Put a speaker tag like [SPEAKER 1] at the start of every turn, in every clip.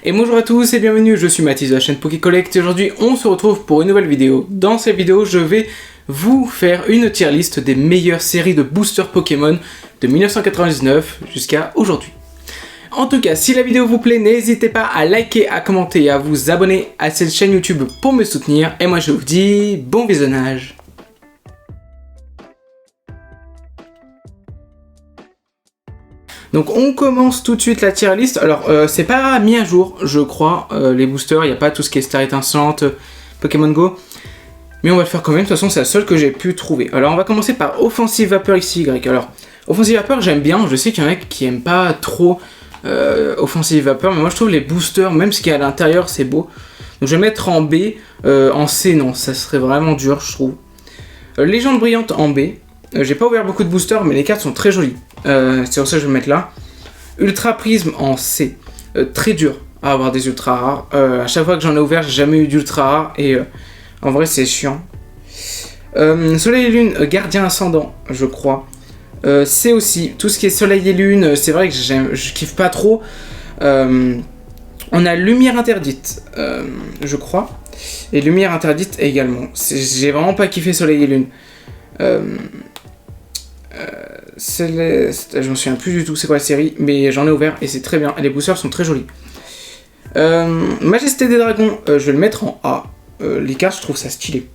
[SPEAKER 1] Et bonjour à tous et bienvenue, je suis Mathis de la chaîne Pokécollect et aujourd'hui on se retrouve pour une nouvelle vidéo. Dans cette vidéo je vais vous faire une tier list des meilleures séries de boosters Pokémon de 1999 jusqu'à aujourd'hui. En tout cas, si la vidéo vous plaît, n'hésitez pas à liker, à commenter et à vous abonner à cette chaîne YouTube pour me soutenir. Et moi je vous dis bon visionnage. Donc on commence tout de suite la tier list. Alors c'est pas mis à jour je crois, les boosters, il n'y a pas tout ce qui est Star étincelante, Pokémon Go. Mais on va le faire quand même, de toute façon c'est la seule que j'ai pu trouver. Alors on va commencer par Offensive Vapeur XY. Alors Offensive Vapeur j'aime bien, je sais qu'il y en a qui aiment pas trop Offensive Vapeur, mais moi je trouve les boosters, même ce qu'il y a à l'intérieur c'est beau. Donc je vais mettre en B, en C non, ça serait vraiment dur je trouve. Légende brillante en B. J'ai pas ouvert beaucoup de boosters, mais les cartes sont très jolies. C'est pour ça que je vais mettre là. Ultra Prisme en C. Très dur à avoir des ultra rares. À chaque fois que j'en ai ouvert, j'ai jamais eu d'ultra rare. Et en vrai, c'est chiant. Soleil et Lune, Gardien Ascendant, je crois. C aussi. Tout ce qui est Soleil et Lune, c'est vrai que je kiffe pas trop. On a Lumière Interdite, je crois. Et Lumière Interdite également. J'ai vraiment pas kiffé Soleil et Lune. Céleste, je m'en souviens plus du tout c'est quoi la série, mais j'en ai ouvert et c'est très bien, et les boosters sont très jolis. Majesté des Dragons, je vais le mettre en A. Les cartes je trouve ça stylé.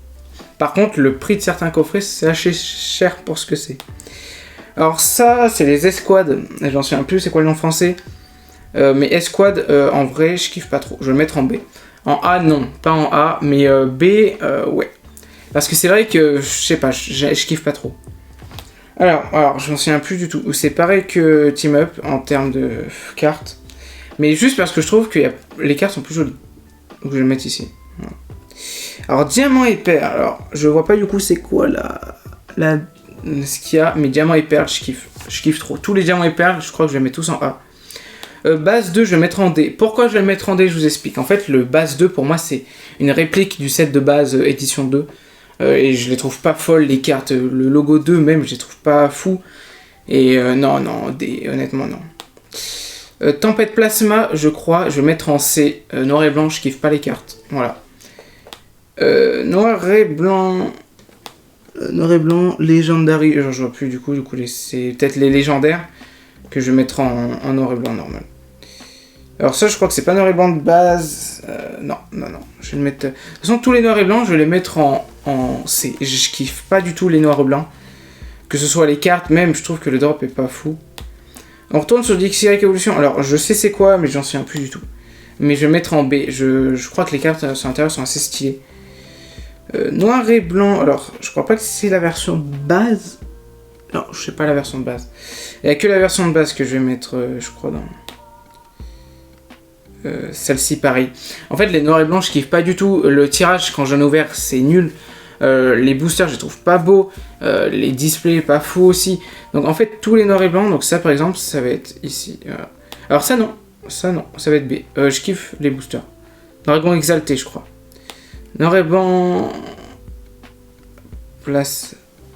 [SPEAKER 1] Par contre le prix de certains coffrets c'est assez cher pour ce que c'est. Alors ça c'est les Escouades, j'en souviens plus c'est quoi le nom français. Mais Escouades en vrai je kiffe pas trop, je vais le mettre en B. En A non, pas en A, mais B ouais. Parce que c'est vrai que je sais pas, je kiffe pas trop. Alors je m'en souviens plus du tout. C'est pareil que Team Up en termes de cartes. Mais juste parce que je trouve que les cartes sont plus jolies. Donc je vais le mettre ici. Voilà. Alors Diamant et Perle. Alors je vois pas du coup c'est quoi ce qu'il y a. Mais Diamant et Perle je kiffe. Je kiffe trop. Tous les Diamants et Perles je crois que je les mets tous en A. Base 2 je vais le mettre en D. Pourquoi je vais le mettre en D je vous explique. En fait le base 2 pour moi c'est une réplique du set de base édition 2. Et je les trouve pas folles les cartes, le logo 2 même je les trouve pas fou. Et non, honnêtement non. Tempête Plasma je crois, je vais mettre en C. Noir et blanc je kiffe pas les cartes, voilà. Noir et blanc, Legendary, je vois plus du coup c'est peut-être les légendaires que je vais mettre en noir et blanc normal. Alors ça je crois que c'est pas noir et blanc de base, non, je vais le mettre... De toute façon tous les noirs et blancs je vais les mettre en C, je kiffe pas du tout les noirs et blancs, que ce soit les cartes même, je trouve que le drop est pas fou. On retourne sur DXY Evolution, alors je sais c'est quoi mais j'en souviens plus du tout. Mais je vais mettre en B, je crois que les cartes sur l'intérieur sont assez stylées. Noir et blanc, alors je crois pas que c'est la version base, non je sais pas la version de base. Il y a que la version de base que je vais mettre je crois dans... celle-ci pareil. En fait les noirs et blancs je kiffe pas du tout. Le tirage quand j'en ai ouvert c'est nul. Les boosters je les trouve pas beaux. Les displays pas fous aussi. Donc en fait tous les noirs et blancs. Donc ça par exemple ça va être ici. Alors ça non. Ça va être B. Je kiffe les boosters. Dragon exalté je crois. Noir et blanc. Place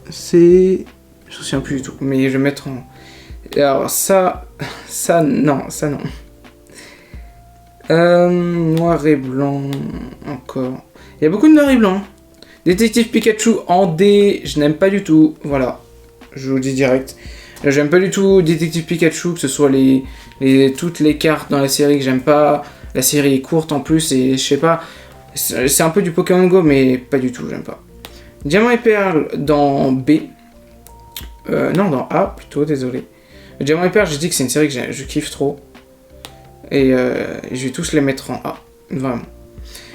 [SPEAKER 1] C. Je me souviens plus du tout. Mais je vais mettre en... Alors ça non. Noir et blanc, encore. Il y a beaucoup de noir et blanc. Détective Pikachu en D, je n'aime pas du tout. Voilà, je vous le dis direct. J'aime pas du tout Détective Pikachu, que ce soit toutes les cartes dans la série que j'aime pas. La série est courte en plus et je sais pas. C'est un peu du Pokémon Go, mais pas du tout, j'aime pas. Diamant et Perle dans B. Non, dans A plutôt, désolé. Diamant et Perle, j'ai dit que c'est une série que je kiffe trop. Et je vais tous les mettre en A, vraiment.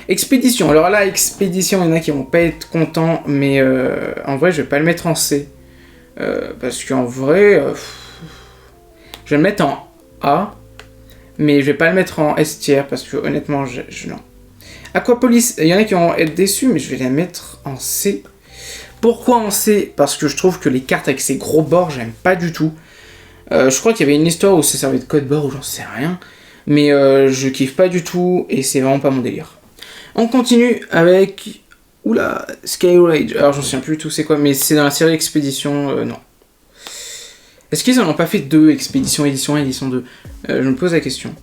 [SPEAKER 1] Expédition, alors là, Expédition, il y en a qui vont pas être contents, mais en vrai, je vais pas le mettre en C. Parce qu'en vrai, je vais le mettre en A, mais je vais pas le mettre en S tier, parce que honnêtement, non. Aquapolis, il y en a qui vont être déçus, mais je vais les mettre en C. Pourquoi en C? Parce que je trouve que les cartes avec ces gros bords, j'aime pas du tout. Je crois qu'il y avait une histoire où ça servait de code bord, ou j'en sais rien. Mais je kiffe pas du tout et c'est vraiment pas mon délire. On continue avec... Oula, Sky Rage. Alors j'en souviens plus du tout c'est quoi, mais c'est dans la série Expédition, non. Est-ce qu'ils en ont pas fait deux, Expédition édition 1 édition 2 Je me pose la question.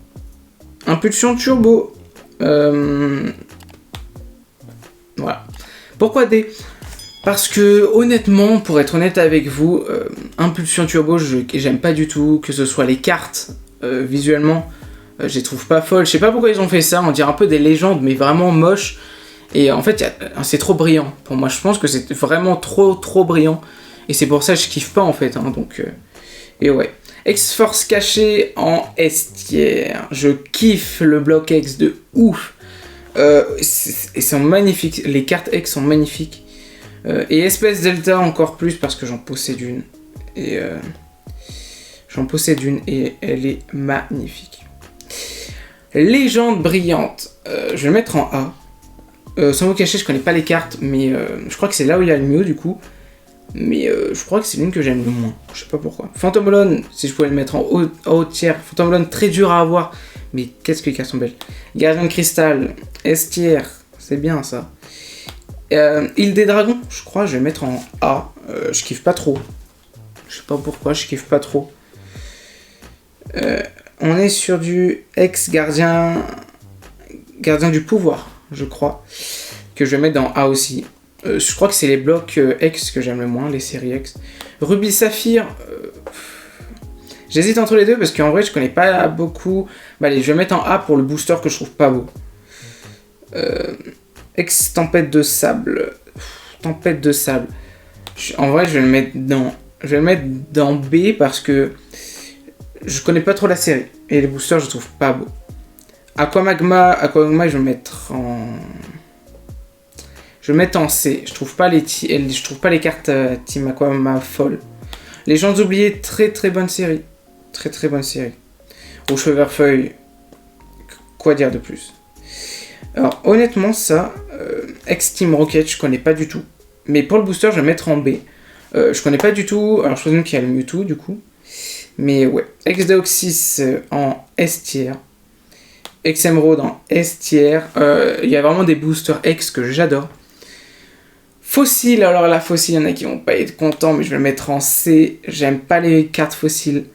[SPEAKER 1] Impulsion turbo. Voilà. Pourquoi D? Parce que honnêtement, pour être honnête avec vous, Impulsion turbo, j'aime pas du tout. Que ce soit les cartes, visuellement, je les trouve pas folles. Je sais pas pourquoi ils ont fait ça. On dirait un peu des légendes, mais vraiment moches. Et en fait, c'est trop brillant. Pour moi, je pense que c'est vraiment trop brillant. Et c'est pour ça que je kiffe pas en fait. Hein, donc, et ouais. X-Force caché en estière. Je kiffe le bloc X de ouf. Ils sont magnifiques. Les cartes X sont magnifiques. Et espèce Delta encore plus parce que j'en possède une. Et elle est magnifique. Légende brillante. Je vais le mettre en A. Sans vous cacher, je connais pas les cartes, mais je crois que c'est là où il y a le mieux du coup. Mais je crois que c'est l'une que j'aime le moins. Je sais pas pourquoi. Phantom si je pouvais le mettre en haut tiers. Phantom très dur à avoir. Mais qu'est-ce que les cartes sont belles. Gardien de cristal. Estière. C'est bien ça. Île des dragons. Je crois que je vais le mettre en A. Je kiffe pas trop. Je sais pas pourquoi, je kiffe pas trop. On est sur du ex-gardien. Gardien du pouvoir, je crois. Que je vais mettre dans A aussi. Je crois que c'est les blocs X que j'aime le moins, les séries X. Rubis Saphir. J'hésite entre les deux parce qu'en vrai je connais pas beaucoup. Bah allez, je vais mettre en A pour le booster que je trouve pas beau. Ex Tempête de sable. Tempête de sable. En vrai je vais le mettre dans B parce que je connais pas trop la série. Et les boosters je trouve pas beau. Aquamagma, je vais le mettre en... Je vais le mettre en C. Je trouve pas les cartes Team Aquamagma folles. Les gens oubliés, très bonne série. Très bonne série. Au Chevrefeuille, quoi dire de plus? Alors honnêtement ça, Ex-Team Rocket, je connais pas du tout. Mais pour le booster, je vais le mettre en B. Je connais pas du tout, alors je présume qu'il y a le Mewtwo du coup. Mais ouais, Ex-Deoxys en S tier. Ex-Emerald en S tier. Il y a vraiment des boosters X que j'adore. Fossile, alors la fossile, il y en a qui vont pas être contents, mais je vais le mettre en C. J'aime pas les cartes fossiles.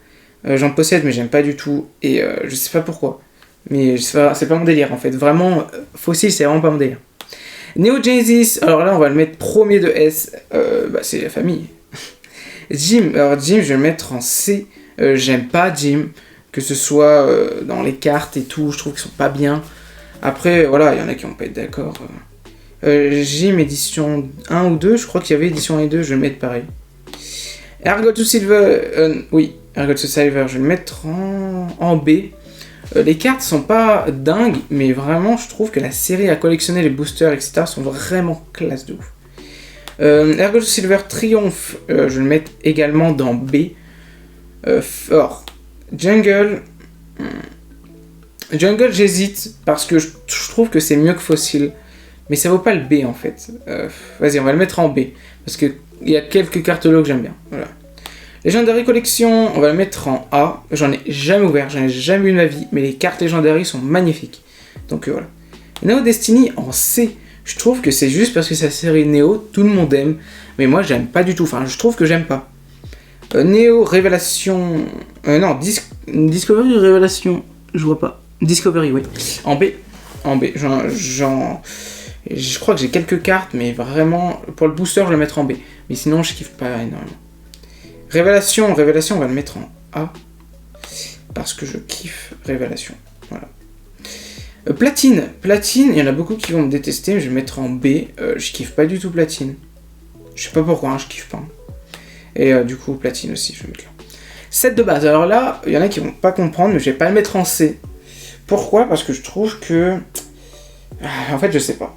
[SPEAKER 1] J'en possède, mais j'aime pas du tout. Et je sais pas pourquoi. Mais c'est pas mon délire en fait. Vraiment, fossile, c'est vraiment pas mon délire. Neo Genesis, alors là, on va le mettre premier de S. C'est la famille. Jim, alors Jim, je vais le mettre en C. J'aime pas Jim. Que ce soit dans les cartes et tout, je trouve qu'ils sont pas bien. Après, voilà, il y en a qui vont pas être d'accord. Jim édition 1 ou 2, je crois qu'il y avait édition 1 et 2, je vais le mettre pareil. Ergot to Silver, Ergot to Silver, je vais le mettre en B. Les cartes sont pas dingues, mais vraiment, je trouve que la série à collectionner, les boosters, etc., sont vraiment classe de ouf. Ergot to Silver Triomphe, je vais le mettre également dans B. Fort. Jungle, j'hésite parce que je trouve que c'est mieux que Fossil, mais ça vaut pas le B en fait. Vas-y, on va le mettre en B parce que il y a quelques cartes là que j'aime bien. Voilà. Legendary Collection, on va le mettre en A. J'en ai jamais ouvert, j'en ai jamais eu de ma vie, mais les cartes Legendary sont magnifiques. Donc voilà. Neo Destiny en C. Je trouve que c'est juste parce que c'est la série Neo, tout le monde aime, mais moi j'aime pas du tout. Enfin, je trouve que j'aime pas. Neo Révélation. Non, Discovery Révélation. Je vois pas. Discovery, oui. En B. Je crois que j'ai quelques cartes, mais vraiment. Pour le booster, je vais le mettre en B. Mais sinon, je kiffe pas énormément. Révélation, on va le mettre en A. Parce que je kiffe Révélation. Voilà. Platine, il y en a beaucoup qui vont me détester, mais je vais le mettre en B. Je kiffe pas du tout Platine. Je sais pas pourquoi, hein, je kiffe pas. Et du coup, Platine aussi, je vais mettre là. 7 de base. Alors là, il y en a qui vont pas comprendre, mais je vais pas le mettre en C. Pourquoi? Parce que je trouve que... En fait, je sais pas.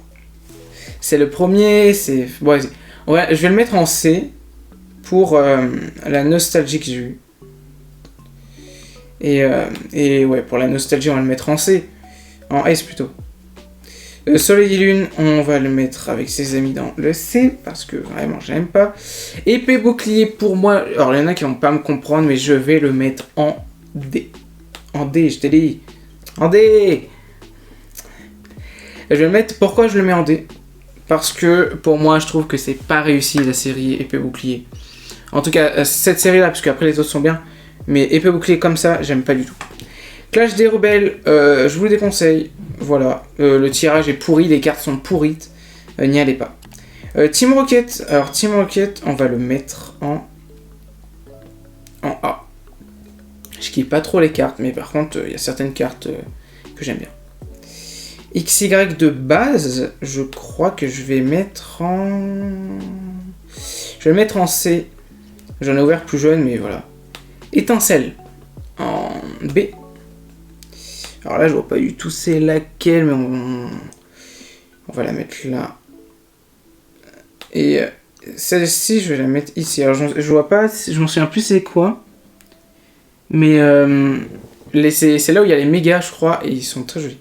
[SPEAKER 1] C'est le premier, c'est... Bon, vas-y. Ouais, je vais le mettre en C pour la nostalgie que j'ai eue. Et ouais, pour la nostalgie, on va le mettre en C. En S plutôt. Soleil et Lune, on va le mettre avec ses amis dans le C, parce que vraiment j'aime pas. Épée bouclier pour moi, alors il y en a qui vont pas me comprendre, mais je vais le mettre en D. En D, je t'ai dit. En D. Je vais le mettre, pourquoi je le mets en D? Parce que pour moi je trouve que c'est pas réussi la série Épée bouclier. En tout cas, cette série là, parce qu'après les autres sont bien, mais Épée bouclier comme ça, j'aime pas du tout. Clash des rebelles, je vous le déconseille. Voilà, le tirage est pourri, les cartes sont pourrites. N'y allez pas. Team Rocket, alors Team Rocket, on va le mettre en A. Je kiffe pas trop les cartes, mais par contre, il y a certaines cartes que j'aime bien. XY de base, je crois que je vais mettre en... Je vais le mettre en C. J'en ai ouvert plus jeune, mais voilà. Étincelle, en B. Alors là, je vois pas du tout c'est laquelle, mais on va la mettre là. Et celle-ci, je vais la mettre ici. Alors je vois pas, je m'en souviens plus c'est quoi. Mais c'est là où il y a les mégas, je crois, et ils sont très jolis.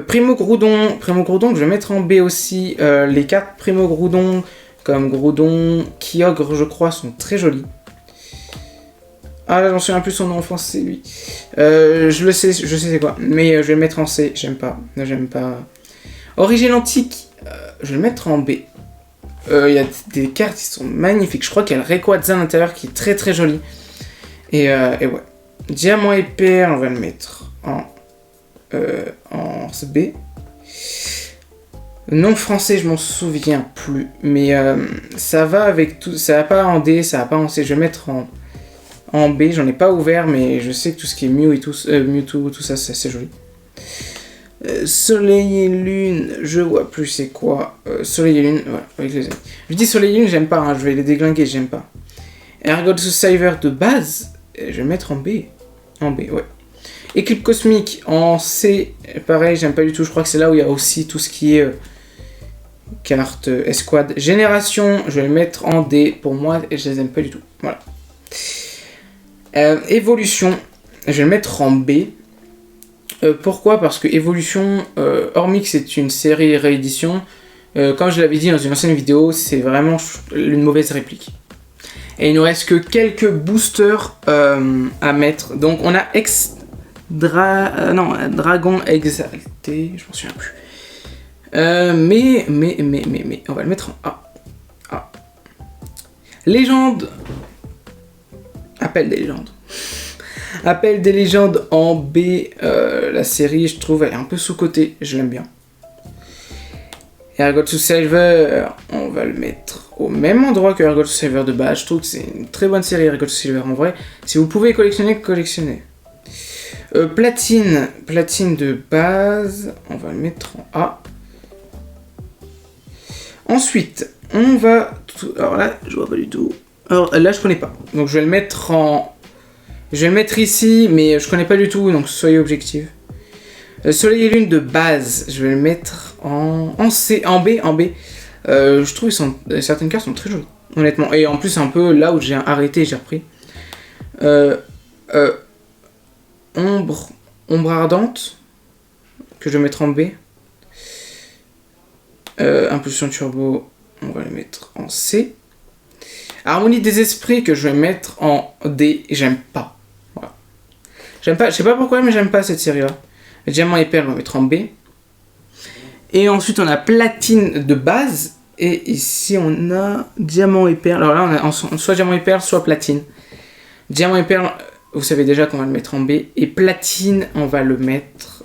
[SPEAKER 1] Primo Groudon, que je vais mettre en B aussi. Les cartes Primo Groudon, comme Groudon, Kyogre, je crois, sont très jolis. Ah là, j'en souviens plus son nom en français, c'est lui. Je sais c'est quoi. Mais je vais le mettre en C, j'aime pas. Origine antique, je vais le mettre en B. Il y a des cartes qui sont magnifiques. Je crois qu'il y a le Rayquaza à l'intérieur qui est très très joli. Et ouais. Diamant et perle, on va le mettre en B. Nom français, je m'en souviens plus. Mais ça va avec tout. Ça va pas en D, ça va pas en C. Je vais mettre en B. J'en ai pas ouvert, mais je sais que tout ce qui est Mew et Mewtwo, tout ça, c'est joli. Soleil et lune, je vois plus c'est quoi. Soleil et lune, voilà, avec les amis. Je dis soleil et lune, j'aime pas, hein, je vais les déglinguer, j'aime pas. Ergot Saver de base, je vais mettre en B. En B, ouais. Éclipse cosmique en C, pareil, j'aime pas du tout. Je crois que c'est là où il y a aussi tout ce qui est carte escouade. Génération, je vais le mettre en D. Pour moi, je les aime pas du tout. Voilà. Évolution, je vais le mettre en B. Pourquoi ? Parce que Evolution, hormis que c'est une série réédition, comme je l'avais dit dans une ancienne vidéo, c'est vraiment une mauvaise réplique. Et il nous reste que quelques boosters à mettre. Donc on a Dragon Exalté, je m'en souviens plus. Mais on va le mettre en A. Légende. Appel des légendes. Appel des légendes en B, la série, je trouve, elle est un peu sous-cotée, je l'aime bien. Ergot Silver, on va le mettre au même endroit que Ergot Silver de base. Je trouve que c'est une très bonne série, Ergot Silver, en vrai. Si vous pouvez collectionner, collectionnez. Platine de base, on va le mettre en A. Ensuite, on va... Alors là, je vois pas du tout. Alors là, je connais pas. Donc je vais le mettre en... Je vais le mettre ici, mais je connais pas du tout, donc soyez objectifs. Soleil et lune de base, je vais le mettre en C, en B. Je trouve que certaines cartes sont très jolies, honnêtement. Et en plus, un peu là où j'ai arrêté, j'ai repris. Ombre ardente, que je vais mettre en B. Impulsion turbo, on va le mettre en C. Harmonie des esprits, que je vais mettre en D, j'aime pas. Voilà. J'aime pas, je sais pas pourquoi, mais j'aime pas cette série-là. Diamant et perle, on va mettre en B. Et ensuite, on a platine de base. Et ici, on a diamant et perle. Alors là, on a soit diamant et perle, soit platine. Diamant et perle, vous savez déjà qu'on va le mettre en B. Et platine, on va le mettre...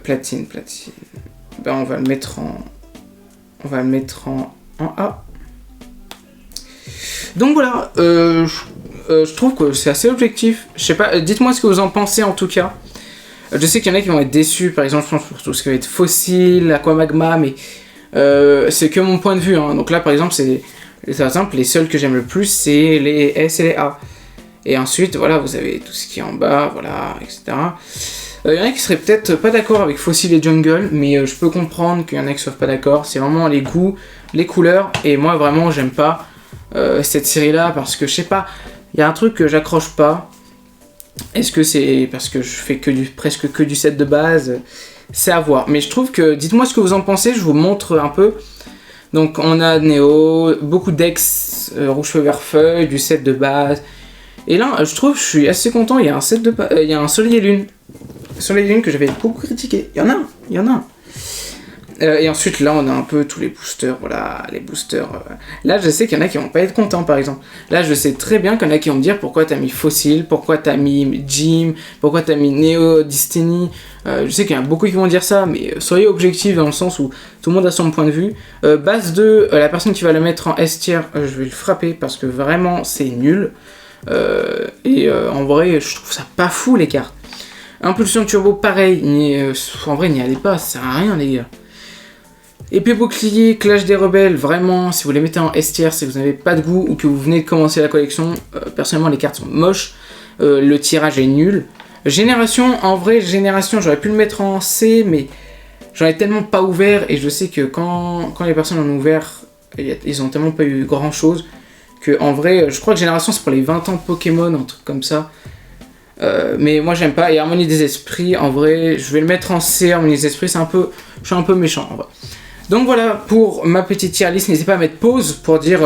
[SPEAKER 1] platine. Ben, on va le mettre en A. Donc voilà, je trouve que c'est assez objectif. Je sais pas, dites-moi ce que vous en pensez en tout cas. Je sais qu'il y en a qui vont être déçus, par exemple, je pense pour tout ce qui va être fossile, aquamagma, mais c'est que mon point de vue. Hein. Donc là, par exemple, les seuls que j'aime le plus, c'est les S et les A. Et ensuite, voilà, vous avez tout ce qui est en bas, voilà, etc. Il y en a qui seraient peut-être pas d'accord avec Fossil et Jungle, mais je peux comprendre qu'il y en a qui soient pas d'accord. C'est vraiment les goûts, les couleurs, et moi vraiment j'aime pas cette série-là parce que je sais pas, il y a un truc que j'accroche pas. Est-ce que c'est parce que je fais presque que du set de base? C'est à voir. Mais je trouve que, dites-moi ce que vous en pensez, je vous montre un peu. Donc on a Néo, beaucoup d'ex, rouge feu vert feuille, du set de base. Et là, je trouve, je suis assez content, il y a un soleil et lune. Soleil et lune que j'avais beaucoup critiqué. Il y en a un. Et ensuite, là, on a un peu tous les boosters. Voilà, les boosters. Là, je sais qu'il y en a qui vont pas être contents, par exemple. Là, je sais très bien qu'il y en a qui vont me dire pourquoi t'as mis Fossil, pourquoi t'as mis Jim, pourquoi t'as mis Neo Destiny. Je sais qu'il y en a beaucoup qui vont dire ça, mais soyez objectifs dans le sens où tout le monde a son point de vue. Base 2, la personne qui va le mettre en S tier, je vais le frapper parce que vraiment, c'est nul. En vrai, je trouve ça pas fou, les cartes. Impulsion turbo, pareil. En vrai, n'y allez pas, ça sert à rien, les gars. Épée bouclier, Clash des rebelles, vraiment, si vous les mettez en S tier, si vous n'avez pas de goût ou que vous venez de commencer la collection, personnellement les cartes sont moches, le tirage est nul. Génération, en vrai, génération, j'aurais pu le mettre en C, mais j'en ai tellement pas ouvert, et je sais que quand les personnes en ont ouvert, ils ont tellement pas eu grand chose, que en vrai, je crois que génération c'est pour les 20 ans de Pokémon, un truc comme ça. Mais moi j'aime pas, et Harmonie des Esprits, en vrai, je vais le mettre en C, Harmonie des Esprits, je suis un peu méchant en vrai. Donc voilà pour ma petite tier list, n'hésitez pas à mettre pause pour dire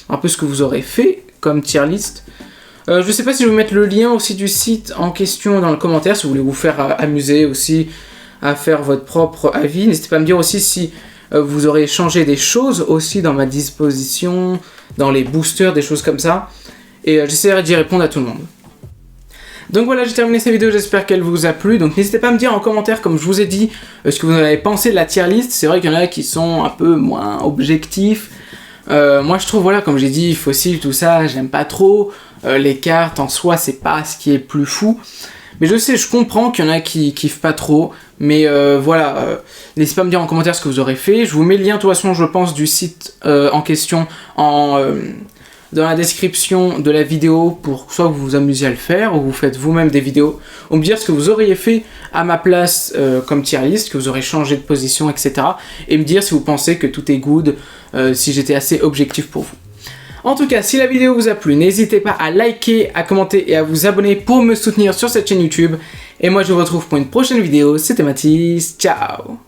[SPEAKER 1] un peu ce que vous aurez fait comme tier list. Je sais pas si je vais vous mettre le lien aussi du site en question dans le commentaire, si vous voulez vous faire amuser aussi à faire votre propre avis. N'hésitez pas à me dire aussi si vous aurez changé des choses aussi dans ma disposition, dans les boosters, des choses comme ça. Et j'essaierai d'y répondre à tout le monde. Donc voilà, j'ai terminé cette vidéo, j'espère qu'elle vous a plu. Donc n'hésitez pas à me dire en commentaire, comme je vous ai dit, ce que vous en avez pensé de la tier list. C'est vrai qu'il y en a qui sont un peu moins objectifs. Moi je trouve, voilà, comme j'ai dit, Fossil, tout ça, j'aime pas trop. Les cartes en soi, c'est pas ce qui est plus fou. Mais je sais, je comprends qu'il y en a qui kiffent pas trop. Mais voilà, n'hésitez pas à me dire en commentaire ce que vous aurez fait. Je vous mets le lien de toute façon, je pense, du site en question dans la description de la vidéo pour soit vous vous amusez à le faire ou vous faites vous-même des vidéos ou me dire ce que vous auriez fait à ma place comme tier list, que vous aurez changé de position, etc. Et me dire si vous pensez que tout est good, si j'étais assez objectif pour vous. En tout cas, si la vidéo vous a plu, n'hésitez pas à liker, à commenter et à vous abonner pour me soutenir sur cette chaîne YouTube. Et moi je vous retrouve pour une prochaine vidéo, c'était Mathis, ciao!